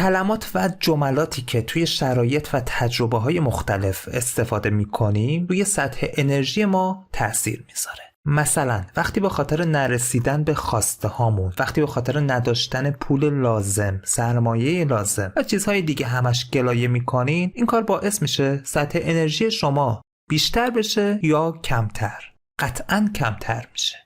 کلمات و جملاتی که توی شرایط و تجربه‌های مختلف استفاده می‌کنیم روی سطح انرژی ما تأثیر میذاره. مثلا وقتی به خاطر نرسیدن به خواسته هامون، وقتی به خاطر نداشتن پول لازم، سرمایه لازم و چیزهای دیگه همش گلایه میکنین، این کار باعث میشه سطح انرژی شما بیشتر بشه یا کمتر؟ قطعاً کمتر میشه.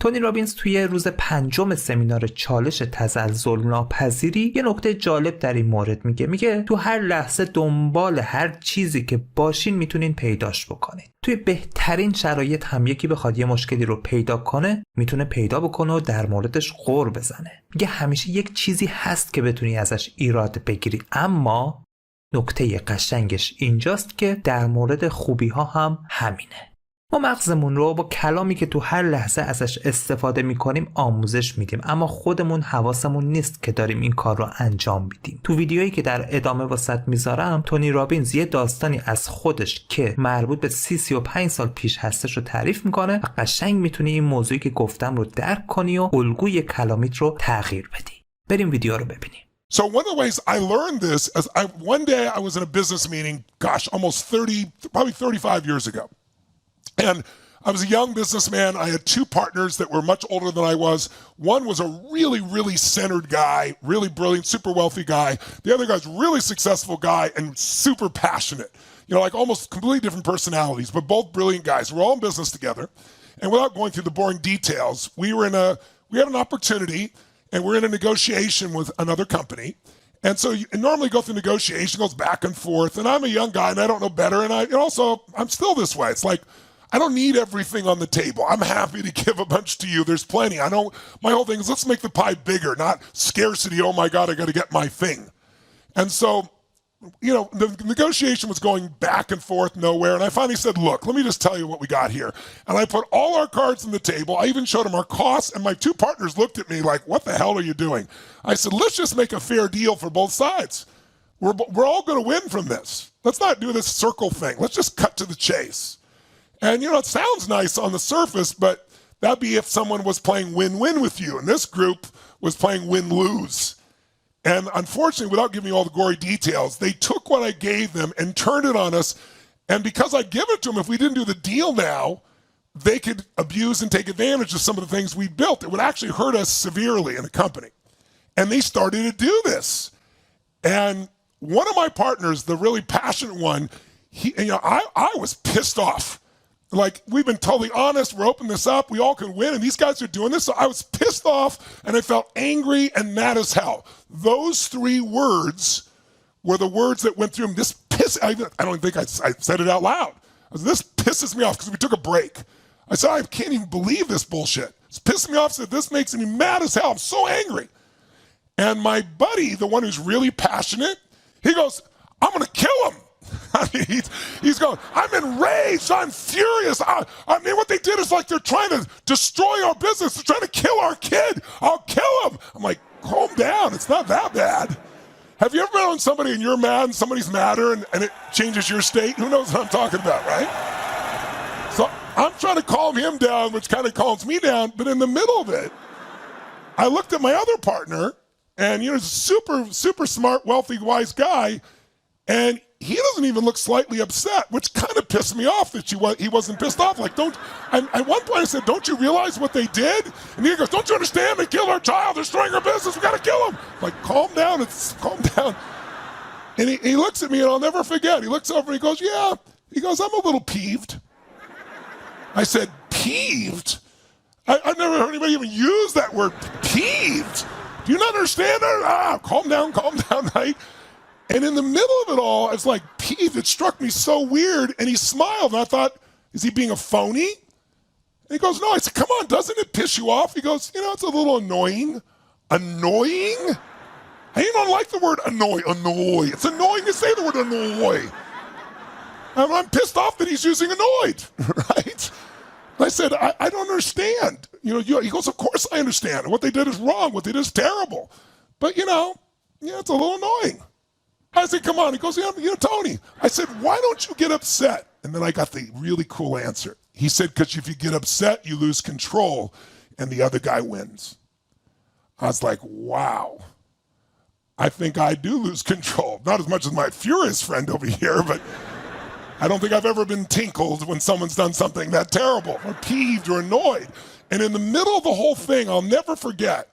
تونی رابینز توی روز 5 سمینار چالش تزلزل ناپذیری یه نکته جالب در این مورد میگه تو هر لحظه دنبال هر چیزی که باشین میتونین پیداش بکنین. توی بهترین شرایط هم یکی بخواد یه مشکلی رو پیدا کنه میتونه پیدا بکنه و در موردش غر بزنه. میگه همیشه یک چیزی هست که بتونی ازش ایراد بگیری، اما نکته قشنگش اینجاست که در مورد خوبی ها هم همینه. ما مغزمون رو با کلامی که تو هر لحظه ازش استفاده میکنیم آموزش میدیم، اما خودمون حواسمون نیست که داریم این کار رو انجام میدیم. تو ویدیویی که در ادامه واسط میذارم تونی رابینز یه داستانی از خودش که مربوط به 35 سال پیش هستش رو تعریف میکنه و قشنگ میتونی این موضوعی که گفتم رو درک کنی و الگوی کلامیت رو تغییر بدی. بریم ویدیو رو ببینیم. So one of the ways I learned this is one day I was in a business meeting, almost 35 years ago. And I was a young businessman. I had 2 partners that were much older than I was. One was a really, really centered guy, really brilliant, super wealthy guy. The other guy's really successful guy and super passionate. You know, like almost completely different personalities, but both brilliant guys. We're all in business together. And without going through the boring details, we had an opportunity and we're in a negotiation with another company. And so you normally go through negotiation, goes back and forth. And I'm a young guy and I don't know better. And I'm still this way. It's like, I don't need everything on the table. I'm happy to give a bunch to you. There's plenty. My whole thing is let's make the pie bigger, not scarcity. Oh my God, I got to get my thing. And so, you know, the negotiation was going back and forth nowhere. And I finally said, look, let me just tell you what we got here. And I put all our cards on the table. I even showed them our costs. And my 2 partners looked at me like, what the hell are you doing? I said, let's just make a fair deal for both sides. We're all going to win from this. Let's not do this circle thing. Let's just cut to the chase. And, you know, it sounds nice on the surface, but that'd be if someone was playing win-win with you. And this group was playing win-lose. And unfortunately, without giving you all the gory details, they took what I gave them and turned it on us. And because I give it to them, if we didn't do the deal now, they could abuse and take advantage of some of the things we built. It would actually hurt us severely in the company. And they started to do this. And one of my partners, the really passionate one, I was pissed off. Like, we've been totally honest. We're opening this up. We all can win. And these guys are doing this. So I was pissed off and I felt angry and mad as hell. Those 3 words were the words that went through him. I don't think I said it out loud. This pisses me off because we took a break. I said, I can't even believe this bullshit. It's pissing me off. I said, this makes me mad as hell. I'm so angry. And my buddy, the one who's really passionate, he goes, I'm going to kill him. I mean, he's going, I'm enraged. I'm furious. I mean, what they did is like they're trying to destroy our business. They're trying to kill our kid. I'll kill him. I'm like, calm down. It's not that bad. Have you ever been on somebody and you're mad and somebody's madder and it changes your state? Who knows what I'm talking about, right? So I'm trying to calm him down, which kind of calms me down. But in the middle of it, I looked at my other partner and, you know, he's a super, super smart, wealthy, wise guy. And he doesn't even look slightly upset, which kind of pissed me off that he wasn't pissed off. Like, at one point I said, don't you realize what they did? And he goes, don't you understand? They killed our child. They're destroying our business. We got to kill them. I'm like, calm down. Calm down. And he looks at me and I'll never forget. He looks over and he goes, yeah. He goes, I'm a little peeved. I said, peeved? I've never heard anybody even use that word, peeved. Do you not understand that? Calm down, right? And in the middle of it all, it's like peeved. It struck me so weird. And he smiled. And I thought, is he being a phony? And he goes, no. I said, come on, doesn't it piss you off? He goes, you know, it's a little annoying. Annoying? I even don't like the word annoy. It's annoying to say the word annoy. And I'm pissed off that he's using annoyed, right? And I said, I don't understand. You know, he goes, of course I understand. What they did is wrong. What they did is terrible. But, you know, yeah, it's a little annoying. I said, come on. He goes, yeah, Tony. I said, why don't you get upset? And then I got the really cool answer. He said, because if you get upset, you lose control and the other guy wins. I was like, wow. I think I do lose control. Not as much as my furious friend over here, but I don't think I've ever been tinkled when someone's done something that terrible, or peeved or annoyed. And in the middle of the whole thing, I'll never forget,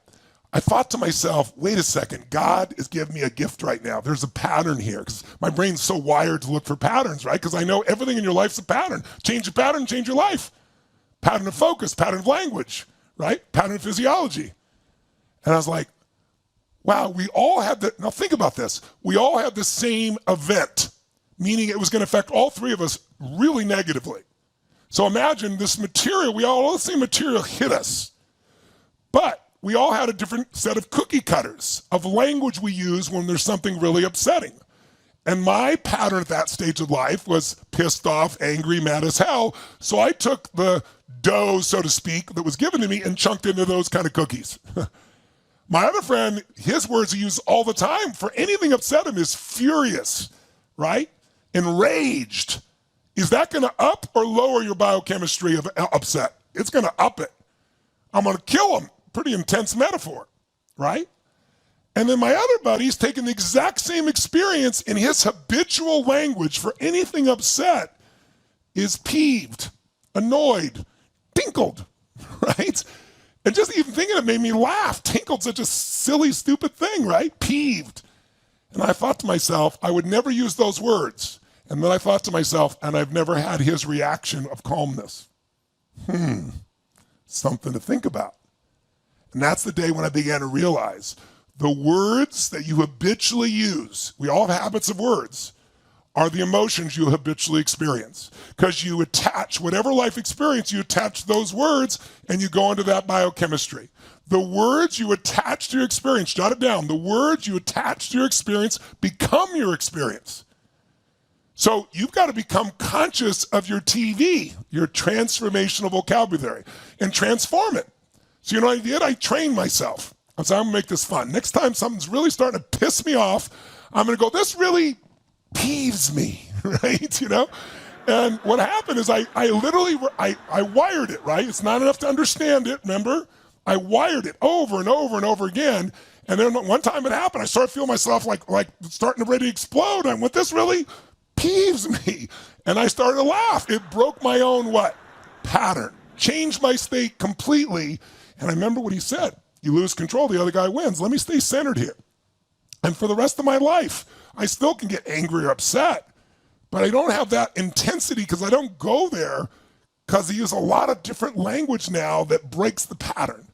I thought to myself, wait a second, God is giving me a gift right now. There's a pattern here, because my brain's so wired to look for patterns, right? Because I know everything in your life's a pattern. Change a pattern, change your life. Pattern of focus, pattern of language, right? Pattern of physiology. And I was like, wow, we all have the, now think about this. We all have the same event, meaning it was going to affect all three of us really negatively. So imagine this material, we all the same material hit us. But we all had a different set of cookie cutters of language we use when there's something really upsetting. And my pattern at that stage of life was pissed off, angry, mad as hell. So I took the dough, so to speak, that was given to me and chunked into those kind of cookies. My other friend, his words he uses all the time for anything upset him is furious, right? Enraged. Is that going to up or lower your biochemistry of upset? It's going to up it. I'm going to kill him. Pretty intense metaphor, right? And then my other buddy's taking the exact same experience in his habitual language for anything upset is peeved, annoyed, tinkled, right? And just even thinking it made me laugh. Tinkled's such a silly, stupid thing, right? Peeved. And I thought to myself, I would never use those words. And then I thought to myself, and I've never had his reaction of calmness. Something to think about. And that's the day when I began to realize the words that you habitually use, we all have habits of words, are the emotions you habitually experience. Because you attach, whatever life experience, you attach those words and you go into that biochemistry. The words you attach to your experience, jot it down, the words you attach to your experience become your experience. So you've got to become conscious of your TV, your transformational vocabulary, and transform it. So you know what I did? I trained myself. I said, I'm going to make this fun. Next time something's really starting to piss me off, I'm going to go, this really peeves me, right? You know? And what happened is I literally wired it, right? It's not enough to understand it, remember? I wired it over and over and over again. And then one time it happened, I started feeling myself like starting to ready to explode. I went, this really peeves me. And I started to laugh. It broke my own what? Pattern. Changed my state completely. And I remember what he said. You lose control, the other guy wins. Let me stay centered here. And for the rest of my life, I still can get angry or upset, but I don't have that intensity because I don't go there because I use a lot of different language now that breaks the pattern.